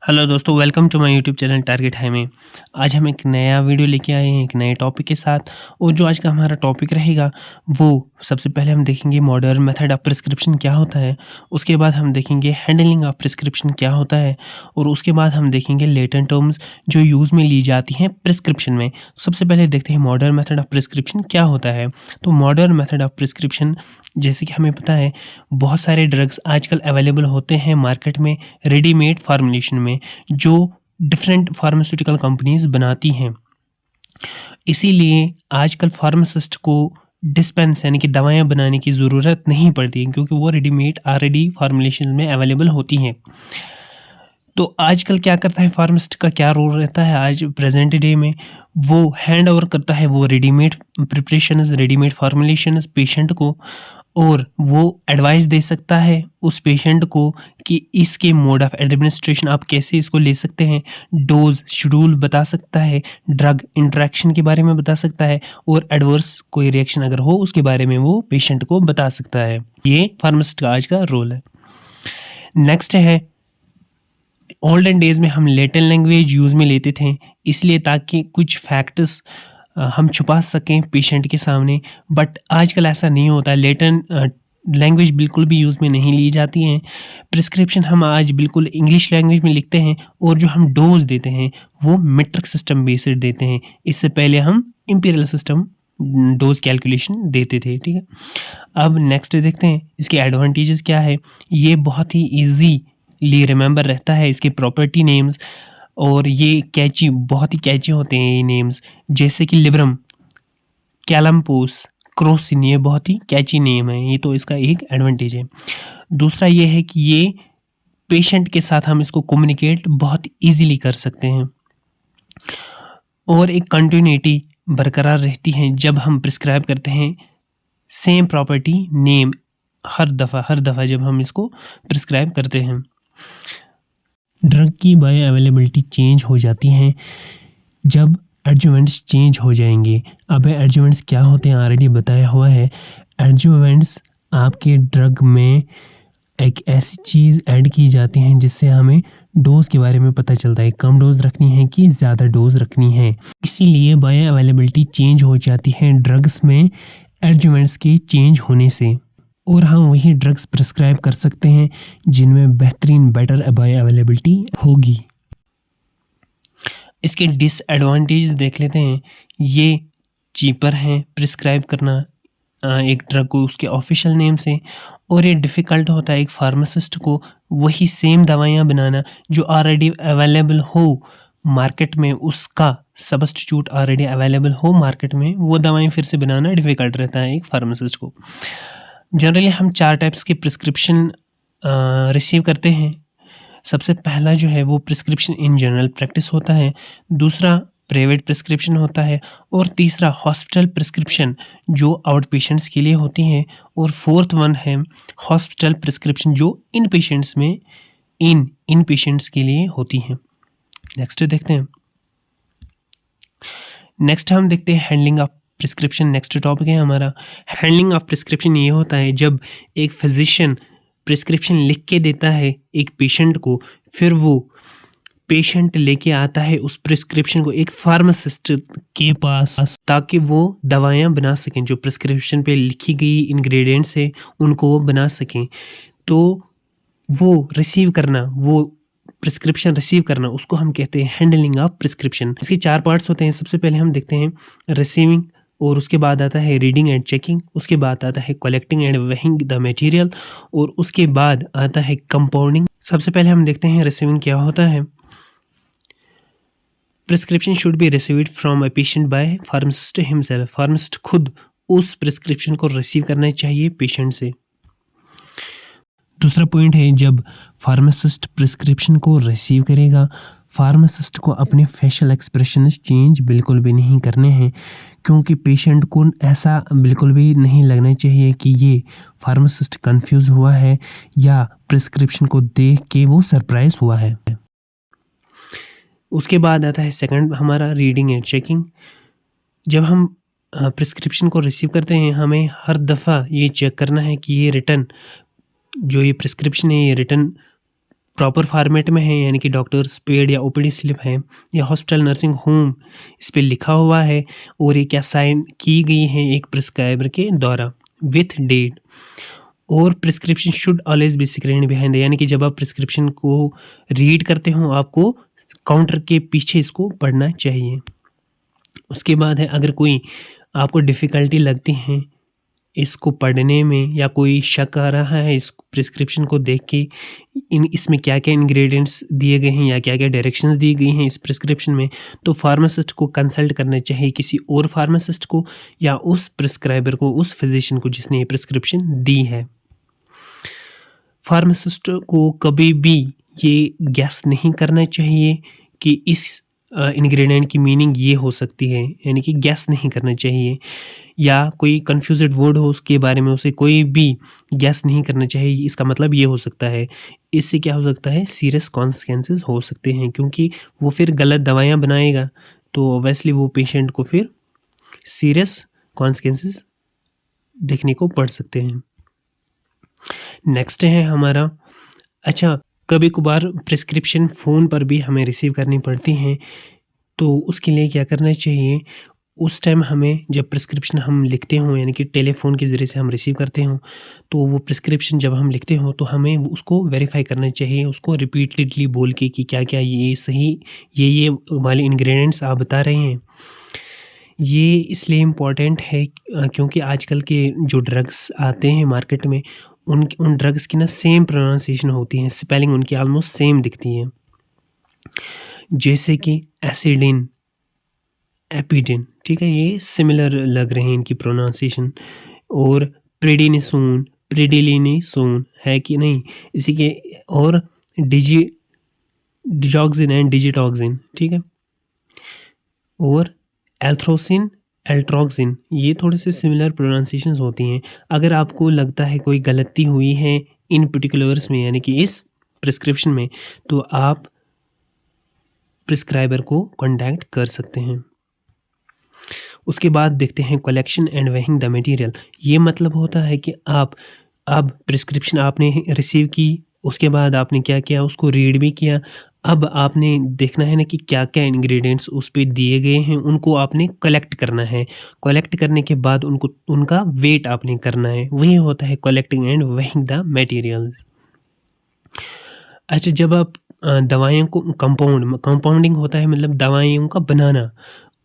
Hello दोस्तों, welcome to my YouTube channel target high में। आज हम एक नया वीडियो लेके आए हैं एक नए टॉपिक के साथ। और जो आज का हमारा टॉपिक रहेगा वो सबसे पहले हम देखेंगे मॉडर्न मेथड ऑफ प्रिस्क्रिप्शन क्या होता है। उसके बाद हम देखेंगे हैंडलिंग ऑफ प्रिस्क्रिप्शन क्या होता है। और उसके बाद हम देखेंगे लेटेंट टर्म्स जो यूज़ में ली जाती हैं प्रिस्क्रिप्शन में। सबसे पहले देखते हैं मॉडर्न मेथड ऑफ प्रिस्क्रिप्शन क्या होता है। तो मॉडर्न मेथड ऑफ प्रिस्क्रिप्शन, जैसे कि हमें पता है, बहुत सारे ड्रग्स आजकल अवेलेबल होते हैं मार्केट में रेडीमेड फार्मूलेशन में, जो डिफरेंट फार्मास्यूटिकल कंपनीज बनाती हैं। इसीलिए आजकल फार्मासिस्ट को डिस्पेंस यानी कि दवाएं बनाने की ज़रूरत नहीं पड़ती, क्योंकि वो रेडीमेड ऑलरेडी फार्मूलेशन में अवेलेबल होती हैं। तो आजकल क्या करता है फार्मासिस्ट का क्या रोल रहता है आज प्रेजेंट डे में, वो हैंड ओवर करता है वो रेडीमेड प्रिपरेशंस, रेडीमेड फार्मूलेशंस पेशेंट को। और वो एडवाइस दे सकता है उस पेशेंट को कि इसके मोड ऑफ एडमिनिस्ट्रेशन आप कैसे इसको ले सकते हैं, डोज शेड्यूल बता सकता है, ड्रग इंटरेक्शन के बारे में बता सकता है, और एडवर्स कोई रिएक्शन अगर हो उसके बारे में वो पेशेंट को बता सकता है। ये फार्मासिस्ट का आज का रोल है। नेक्स्ट है, ओल्डन डेज में हम लैटिन लैंग्वेज यूज़ में लेते थे, इसलिए ताकि कुछ फैक्ट्स हम छुपा सकें पेशेंट के सामने। बट आजकल ऐसा नहीं होता है, लैटिन लैंग्वेज बिल्कुल भी यूज़ में नहीं ली जाती हैं। प्रिस्क्रिप्शन हम आज बिल्कुल इंग्लिश लैंग्वेज में लिखते हैं, और जो हम डोज देते हैं वो मीट्रिक सिस्टम बेस्ड देते हैं। इससे पहले हम इंपीरियल सिस्टम डोज कैलकुलेशन देते थे। ठीक है, अब नेक्स्ट देखते हैं इसके एडवांटेजेस क्या है। ये बहुत ही ईजीली रिमेंबर रहता है, इसके प्रॉपर्टी नेम्स, और ये कैची, बहुत ही कैची होते हैं ये नेम्स, जैसे कि लिब्रम, कैलम्पोस, क्रोसिन, ये बहुत ही कैची नेम है। ये तो इसका एक एडवांटेज है। दूसरा ये है कि ये पेशेंट के साथ हम इसको कम्युनिकेट बहुत इजीली कर सकते हैं, और एक कंटिन्यूटी बरकरार रहती है जब हम प्रिस्क्राइब करते हैं सेम प्रॉपर्टी नेम हर दफ़ा जब हम इसको प्रिस्क्राइब करते हैं। ड्रग की बायो अवेलेबिलिटी चेंज हो जाती हैं जब एडजुवेंट्स चेंज हो जाएंगे। अब एडजुवेंट्स क्या होते हैं ऑलरेडी बताया हुआ है। एडजुवेंट्स आपके ड्रग में एक ऐसी चीज़ ऐड की जाती हैं जिससे हमें डोज के बारे में पता चलता है, कम डोज रखनी है कि ज़्यादा डोज रखनी है। इसीलिए बायो अवेलेबिलिटी चेंज हो जाती है ड्रग्स में एडजुवेंट्स के चेंज होने से, और हम वही ड्रग्स प्रिस्क्राइब कर सकते हैं जिनमें बेटर बायो अवेलेबिलिटी होगी। इसके डिसएडवांटेज देख लेते हैं। ये चीपर हैं प्रिस्क्राइब करना एक ड्रग को उसके ऑफिशियल नेम से, और ये डिफ़िकल्ट होता है एक फार्मासिस्ट को वही सेम दवाइयाँ बनाना जो ऑलरेडी अवेलेबल हो मार्केट में, उसका सब्स्टिट्यूट ऑलरेडी अवेलेबल हो मार्केट में, वो दवाएं फिर से बनाना डिफ़िकल्ट रहता है एक फार्मासिस्ट को। जनरली हम 4 टाइप्स के प्रिस्क्रिप्शन रिसीव करते हैं। सबसे पहला जो है वो प्रिस्क्रिप्शन इन जनरल प्रैक्टिस होता है, दूसरा प्राइवेट प्रिस्क्रिप्शन होता है, और तीसरा हॉस्पिटल प्रिस्क्रिप्शन जो आउट पेशेंट्स के लिए होती हैं, और फोर्थ वन है हॉस्पिटल प्रिस्क्रिप्शन जो इन पेशेंट्स में इन पेशेंट्स के लिए होती हैं। नेक्स्ट देखते हैं। नेक्स्ट हम देखते हैं handling of prescription. Next topic है हमारा हैंडलिंग ऑफ प्रिस्क्रिप्शन। ये होता है जब एक फिजिशियन प्रिस्क्रिप्शन लिख के देता है एक पेशेंट को, फिर वो पेशेंट लेके आता है उस प्रिस्क्रिप्शन को एक फार्मासिस्ट के पास, ताकि वो दवाइयाँ बना सकें, जो प्रिस्क्रिप्शन पे लिखी गई इंग्रेडिएंट्स है उनको वो बना सकें। तो वो रिसीव करना, वो प्रिस्क्रिप्शन रिसीव करना, उसको हम कहते हैं हैंडलिंग ऑफ प्रिस्क्रिप्शन। इसके 4 पार्ट्स होते हैं। सबसे पहले हम देखते हैं रिसीविंग, और उसके बाद आता है रीडिंग एंड चेकिंग, उसके बाद आता है collecting and weighing the material, और उसके बाद आता है कंपाउंडिंग। सबसे पहले हम देखते हैं रिसीविंग क्या होता है। Prescription should be received from a patient bye pharmacist himself. Pharmacist खुद उस प्रिस्क्रिप्शन को रिसीव करना चाहिए पेशेंट से। दूसरा पॉइंट है, जब फार्मासिस्ट प्रिस्क्रिप्शन को रिसीव करेगा, फार्मासिस्ट को अपने फेशियल एक्सप्रेशन चेंज बिल्कुल भी नहीं करने हैं, क्योंकि पेशेंट को ऐसा बिल्कुल भी नहीं लगना चाहिए कि ये फार्मासिस्ट कंफ्यूज हुआ है या प्रिस्क्रिप्शन को देख के वो सरप्राइज हुआ है। उसके बाद आता है सेकंड हमारा रीडिंग एंड चेकिंग। जब हम प्रिस्क्रिप्शन को रिसीव करते हैं, हमें हर दफ़ा ये चेक करना है कि ये रिटन जो ये प्रिस्क्रिप्शन है ये रिटन प्रॉपर फॉर्मेट में है, यानी कि डॉक्टर्स पेड या ओपीडी स्लिप है या हॉस्पिटल नर्सिंग होम इस पे लिखा हुआ है और ये क्या साइन की गई है एक प्रिस्क्राइबर के द्वारा विथ डेट। और prescription should always be screen behind, यानी कि जब आप प्रिस्क्रिप्शन को रीड करते हो आपको काउंटर के पीछे इसको पढ़ना चाहिए। उसके बाद है, अगर कोई आपको डिफ़िकल्टी लगती है इसको पढ़ने में या कोई शक आ रहा है इस प्रिस्क्रिप्शन को देख के इसमें क्या-क्या इंग्रेडिएंट्स दिए गए हैं या क्या-क्या डायरेक्शंस दी गई हैं इस प्रिस्क्रिप्शन में, तो फार्मासिस्ट को कंसल्ट करना चाहिए, किसी और फार्मासिस्ट को या उस प्रिस्क्राइबर को, उस फिजिशियन को जिसने ये प्रिस्क्रिप्शन दी है। फार्मासिस्ट को कभी भी ये गेस नहीं करना चाहिए कि इस इंग्रेडिएंट की मीनिंग ये हो सकती है, यानी कि गेस नहीं करना चाहिए, या कोई कन्फ्यूज्ड वर्ड हो उसके बारे में उसे कोई भी गेस नहीं करना चाहिए, इसका मतलब ये हो सकता है। इससे क्या हो सकता है, सीरियस कॉन्सिक्वेंसेस हो सकते हैं, क्योंकि वो फिर गलत दवाइयाँ बनाएगा तो ऑब्वियसली वो पेशेंट को फिर सीरियस कॉन्सिक्वेंसेस देखने को पड़ सकते हैं। नेक्स्ट है हमारा, अच्छा कभी-कभार प्रिस्क्रिप्शन फ़ोन पर भी हमें रिसीव करनी पड़ती हैं, तो उसके लिए क्या करना चाहिए, उस टाइम हमें जब प्रिस्क्रिप्शन हम लिखते हों, यानी कि टेलीफ़ोन के ज़रिए से हम रिसीव करते हों, तो वो प्रिस्क्रिप्शन जब हम लिखते हों तो हमें उसको वेरीफ़ाई करना चाहिए, उसको रिपीटेडली बोल के कि क्या-क्या ये सही ये वाले इंग्रेडिएंट्स आप बता रहे हैं। ये इसलिए इम्पॉर्टेंट है क्योंकि आजकल के जो ड्रग्स आते हैं मार्केट में उन ड्रग्स की ना सेम प्रोनाउंसिएशन होती है, स्पेलिंग उनकी ऑलमोस्ट सेम दिखती है। जैसे कि एसिडिन, एपिडिन, ठीक है, ये सिमिलर लग रहे हैं इनकी प्रोनाउंसिएशन। और प्रेडिनिसोन, प्रेडिलिनिसोन है कि नहीं, इसी के और डिजॉक्सिन एंड डिजिटॉक्सिन, ठीक है, और एल्थ्रोसिन, एल्ट्रॉक्सिन, ये थोड़े से सिमिलर प्रोनाउंसिएशंस होती हैं। अगर आपको लगता है कोई गलती हुई है इन पर्टिकुलर्स में, यानी कि इस प्रिस्क्रिप्शन में, तो आप प्रिस्क्राइबर को कॉन्टैक्ट कर सकते हैं। उसके बाद देखते हैं collection and weighing the material. ये मतलब होता है कि आप अब प्रिस्क्रिप्शन आपने रिसीव की, उसके बाद आपने क्या किया, उसको रीड भी किया। अब आपने देखना है ना कि क्या-क्या इंग्रेडिएंट्स उस पे दिए गए हैं, उनको आपने कलेक्ट करना है। कलेक्ट करने के बाद उनको उनका वेट आपने करना है, वही होता है collecting and weighing the materials. अच्छा, जब आप दवाइयों को कंपाउंडिंग होता है, मतलब दवाइयों का बनाना,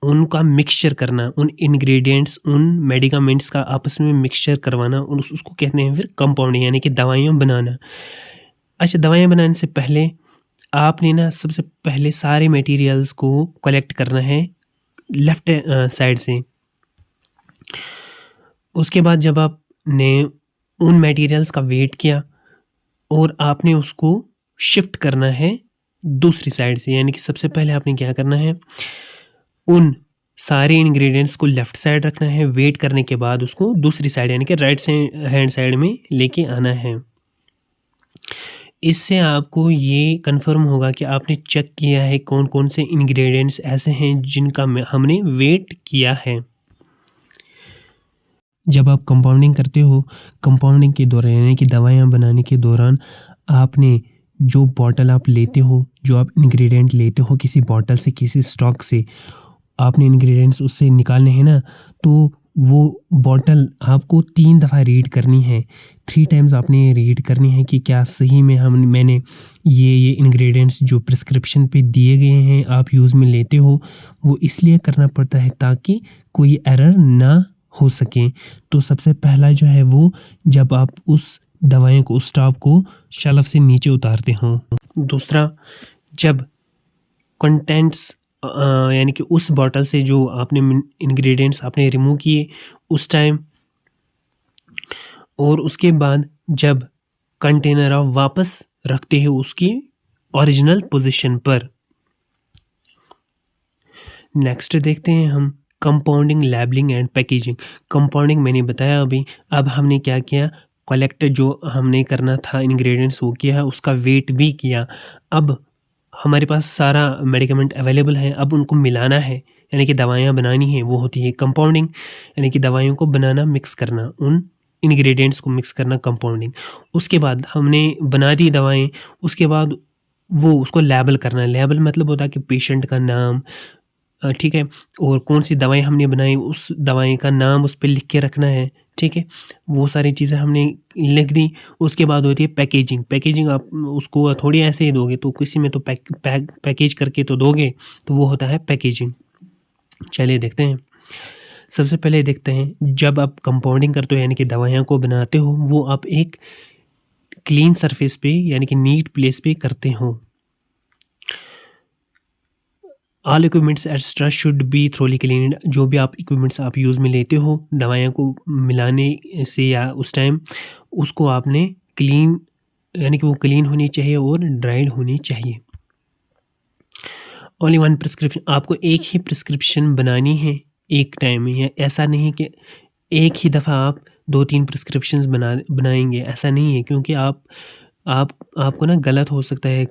उनका मिक्सचर करना, उन इंग्रेडिएंट्स, उन मेडिकामेंट्स का आपस में मिक्सचर करवाना, उसको कहते हैं फिर कंपाउंडिंग, यानी कि दवाइयाँ बनाना। अच्छा, दवाइयाँ बनाने से पहले आपने ना सबसे पहले सारे मटेरियल्स को कलेक्ट करना है लेफ़्ट साइड से। उसके बाद जब आपने उन मटेरियल्स का वेट किया और आपने उसको शिफ्ट करना है दूसरी साइड से, यानी कि सबसे पहले आपने क्या करना है, उन सारे इंग्रेडिएंट्स को लेफ़्ट साइड रखना है, वेट करने के बाद उसको दूसरी साइड यानी कि राइट हैंड साइड में लेके आना है। इससे आपको ये कन्फर्म होगा कि आपने चेक किया है कौन-कौन से इंग्रेडिएंट्स ऐसे हैं जिनका हमने वेट किया है। जब आप कंपाउंडिंग करते हो, कंपाउंडिंग के दौरान यानी कि दवाइयाँ बनाने के दौरान आपने जो बॉटल आप लेते हो, जो आप इंग्रेडिएंट लेते हो किसी बॉटल से, किसी स्टॉक से, आपने इंग्रेडिएंट्स उससे निकालने हैं ना, तो वो बॉटल आपको 3 दफ़ा रीड करनी है। 3 टाइम्स आपने रीड करनी है कि क्या सही में मैंने ये इंग्रेडिएंट्स जो प्रिस्क्रिप्शन पे दिए गए हैं आप यूज़ में लेते हो। वो इसलिए करना पड़ता है ताकि कोई एरर ना हो सके। तो सबसे पहला जो है वो, जब आप उस दवाइयों को, उस स्टॉक को शेल्फ से नीचे उतारते हो। दूसरा, जब कंटेंट्स यानी कि उस बॉटल से जो आपने इंग्रेडिएंट्स आपने रिमूव किए उस टाइम, और उसके बाद जब कंटेनर आप वापस रखते हो उसकी ओरिजिनल पोजीशन पर। नेक्स्ट देखते हैं हम compounding, labelling and packaging. Compounding मैंने बताया अभी। अब हमने क्या किया, कलेक्ट जो हमने करना था इंग्रेडिएंट्स वो किया, उसका वेट भी किया। अब हमारे पास सारा मेडिकामेंट अवेलेबल है, अब उनको मिलाना है यानी कि दवाइयाँ बनानी है, वो होती है कंपाउंडिंग, यानी कि दवाइयों को बनाना, मिक्स करना उन इंग्रेडिएंट्स को मिक्स करना, कंपाउंडिंग। उसके बाद हमने बना दी दवाएँ, उसके बाद वो उसको लेबल करना है। लेबल मतलब होता है कि पेशेंट का नाम, ठीक है? और कौन-सी दवाई हमने बनाई, उस दवाई का नाम उस पे लिख के रखना है, ठीक है? वो सारी चीज़ें हमने लिख दी। उसके बाद होती है पैकेजिंग। पैकेजिंग आप उसको थोड़ी ऐसे ही दोगे, तो किसी में तो पैकेज करके तो दोगे, तो वो होता है पैकेजिंग। चलिए देखते हैं। सबसे पहले देखते हैं, जब आप कंपाउंडिंग करते हो यानी कि दवाइयाँ को बनाते हो, वो आप एक क्लीन सरफेस पे यानी कि नीट प्लेस पे करते हो। All equipments extra should be thoroughly cleaned. जो भी आप इक्विपमेंट्स आप यूज़ में लेते हो दवाइयों को मिलाने से या उस टाइम, उसको आपने क्लीन यानी कि वो क्लीन होनी चाहिए और ड्राइड होनी चाहिए। ओनली वन प्रिस्क्रिप्शन, आपको एक ही प्रिस्क्रिप्शन बनानी है एक टाइम में, या ऐसा नहीं कि एक ही दफ़ा आप 2-3 प्रिस्क्रिप्शंस बनाएँगे, ऐसा नहीं है, क्योंकि आपको ना गलत हो सकता है।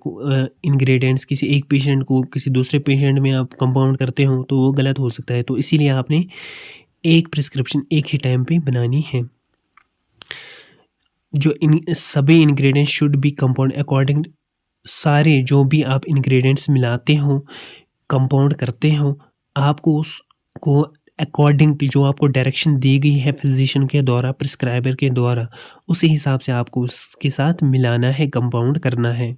इंग्रेडिएंट्स किसी एक पेशेंट को किसी दूसरे पेशेंट में आप कंपाउंड करते हो तो वो गलत हो सकता है, तो इसीलिए आपने एक प्रिस्क्रिप्शन एक ही टाइम पे बनानी है। जो इन सभी ingredients should be compound according, सारे जो भी आप इंग्रेडिएंट्स मिलाते हो, कंपाउंड करते हो, आपको उसको अकॉर्डिंग टू जो आपको डायरेक्शन दी गई है फिजिशियन के द्वारा, प्रिस्क्राइबर के द्वारा, उसी हिसाब से आपको उसके साथ मिलाना है, कंपाउंड करना है।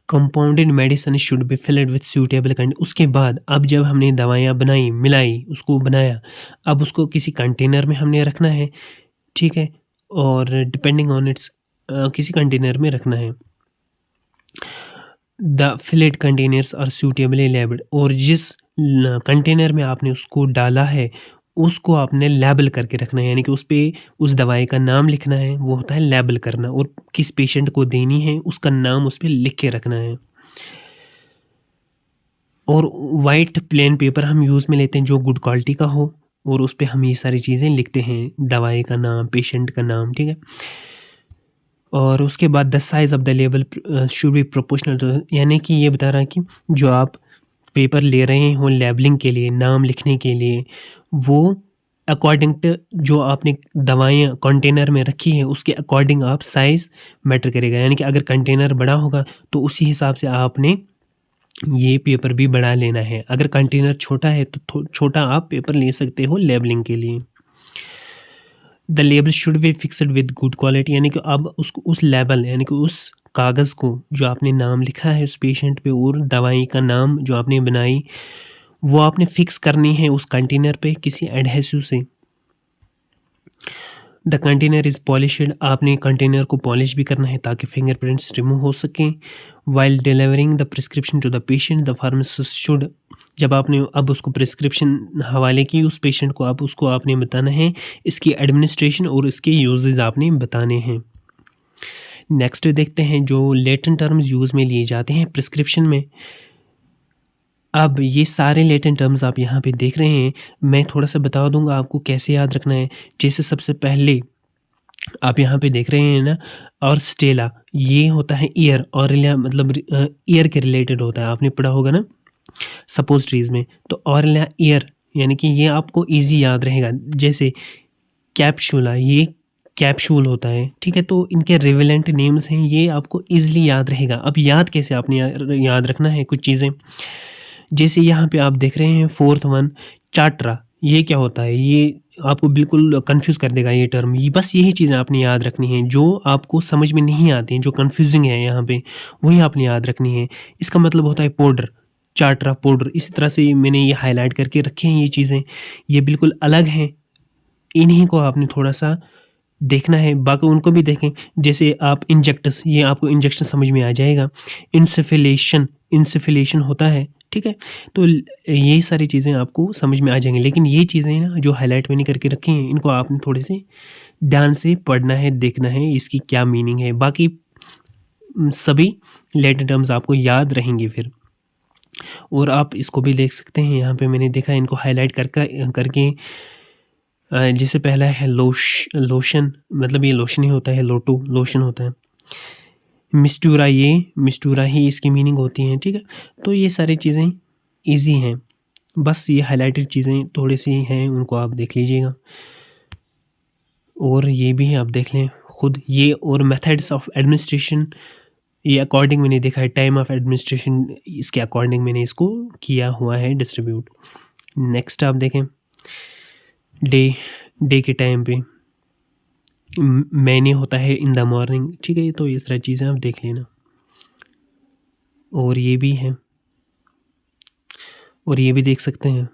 Compounded medicine should be filled with suitable उसके बाद अब जब हमने दवाइयाँ बनाई, मिलाई, उसको बनाया, अब उसको किसी कंटेनर में हमने रखना है, ठीक है? और डिपेंडिंग ऑन इट्स किसी कंटेनर में रखना है। The filled containers are suitably labelled, और जिस कंटेनर में आपने उसको डाला है उसको आपने लेबल करके रखना है, यानी कि उस पे उस दवाई का नाम लिखना है, वो होता है लेबल करना, और किस पेशेंट को देनी है उसका नाम उस पे लिख के रखना है। और वाइट प्लेन पेपर हम यूज़ में लेते हैं जो गुड क्वालिटी का हो, और उस पे हम ये सारी चीज़ें लिखते हैं, दवाई का नाम, पेशेंट का नाम, ठीक है? और उसके बाद the size of the label should be proportional to, यानी कि ये बता रहा है कि जो आप पेपर ले रहे हो लेबलिंग के लिए, नाम लिखने के लिए, वो अकॉर्डिंग टू जो आपने दवाइयाँ कंटेनर में रखी हैं उसके अकॉर्डिंग आप साइज़ मैटर करेगा। यानी कि अगर कंटेनर बड़ा होगा तो उसी हिसाब से आपने ये पेपर भी बड़ा लेना है। अगर कंटेनर छोटा है तो छोटा आप पेपर ले सकते हो लेबलिंग के लिए। The label should be fixed with good quality, यानी कि अब उसको उस लेबल यानी कि उस कागज़ को जो आपने नाम लिखा है उस पेशेंट पे और दवाई का नाम जो आपने बनाई, वो आपने फिक्स करनी है उस कंटेनर पे किसी एडहेसिव से। द कंटेनर इज़ पॉलिश्ड, आपने कंटेनर को पॉलिश भी करना है ताकि फिंगरप्रिंट्स रिमूव हो सकें। While delivering the prescription to the patient the pharmacist should, जब आपने अब उसको प्रिस्क्रिप्शन हवाले की उस पेशेंट को, अब उसको आपने बताना है इसकी एडमिनिस्ट्रेशन और इसके यूजेस आपने बताने हैं। नेक्स्ट देखते हैं जो लेटेंट टर्म्स यूज़ में लिए जाते हैं प्रिस्क्रिप्शन में। अब ये सारे लेटेंट टर्म्स आप यहाँ पे देख रहे हैं, मैं थोड़ा-सा बता दूँगा आपको कैसे याद रखना है। जैसे सबसे पहले आप यहाँ पे देख रहे हैं ना, और स्टेला, ये होता है ईयर, ऑरेलिया मतलब ईयर के रिलेटेड होता है, आपने पढ़ा होगा ना सपोजिटरीज़ में। तो ऑरेलिया ईयर यानी कि ये आपको ईज़ी याद रहेगा। जैसे कैप्सूला, ये कैप्सूल होता है, ठीक है? तो इनके रिवेलेंट नेम्स हैं, ये आपको ईज़िली याद रहेगा। अब याद कैसे आपने याद रखना है कुछ चीज़ें, जैसे यहाँ पे आप देख रहे हैं फोर्थ वन चाट्रा, ये क्या होता है? ये आपको बिल्कुल कन्फ्यूज़ कर देगा ये टर्म। ये बस यही चीज़ें आपने याद रखनी है, जो आपको समझ में नहीं आती हैं, जो कन्फ्यूज़िंग है यहाँ पे, वही आपने याद रखनी है। इसका मतलब होता है पाउडर, चाट्रा पाउडर। इसी तरह से मैंने ये हाइलाइट करके रखे हैं ये चीज़ें, ये बिल्कुल अलग हैं। इन्हीं को आपने थोड़ा-सा देखना है, बाकी उनको भी देखें। जैसे आप इंजेक्टर्स, ये आपको इंजेक्शन समझ में आ जाएगा। इंसुफलेशन, इंसुफलेशन होता है, ठीक है? तो ये सारी चीज़ें आपको समझ में आ जाएँगी, लेकिन ये चीज़ें ना जो हाइलाइट मैंने करके रखी हैं, इनको आपने थोड़े से ध्यान से पढ़ना है, देखना है इसकी क्या मीनिंग है। बाकी सभी लैटिन टर्म्स आपको याद रहेंगे फिर। और आप इसको भी देख सकते हैं, यहाँ पे मैंने देखा इनको हाइलाइट करके जैसे पहला है लोशन, मतलब ये लोशन ही होता है, लोटो लोशन होता है। मिस्टूरा, ये मिस्टूरा ही इसकी मीनिंग होती है, ठीक है? तो ये सारी चीज़ें ईज़ी हैं, बस ये हाइलाइटेड चीज़ें थोड़ी-सी हैं, उनको आप देख लीजिएगा। और ये भी आप देख लें खुद ये, और मेथड्स ऑफ एडमिनिस्ट्रेशन ये अकॉर्डिंग मैंने देखा है, टाइम ऑफ एडमिनिस्ट्रेशन इसके अकॉर्डिंग मैंने इसको किया हुआ है डिस्ट्रीब्यूट। नेक्स्ट आप देखें डे, डे के टाइम पे मैंने होता है इन द मॉर्निंग, ठीक है, तो इस तरह चीज़ें आप देख लेना। और ये भी है, और ये भी देख सकते हैं,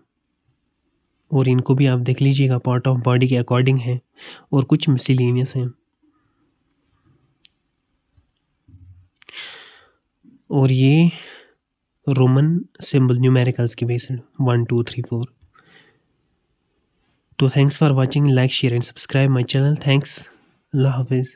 और इनको भी आप देख लीजिएगा, पार्ट ऑफ बॉडी के अकॉर्डिंग है, और कुछ मिसलिनियस हैं। और ये रोमन सिंबल न्यूमेरिकल्स की बेस्ड 1 2 3 4। तो thanks for watching, like share and subscribe my channel. Thanks, अल्लाह हाफिज़।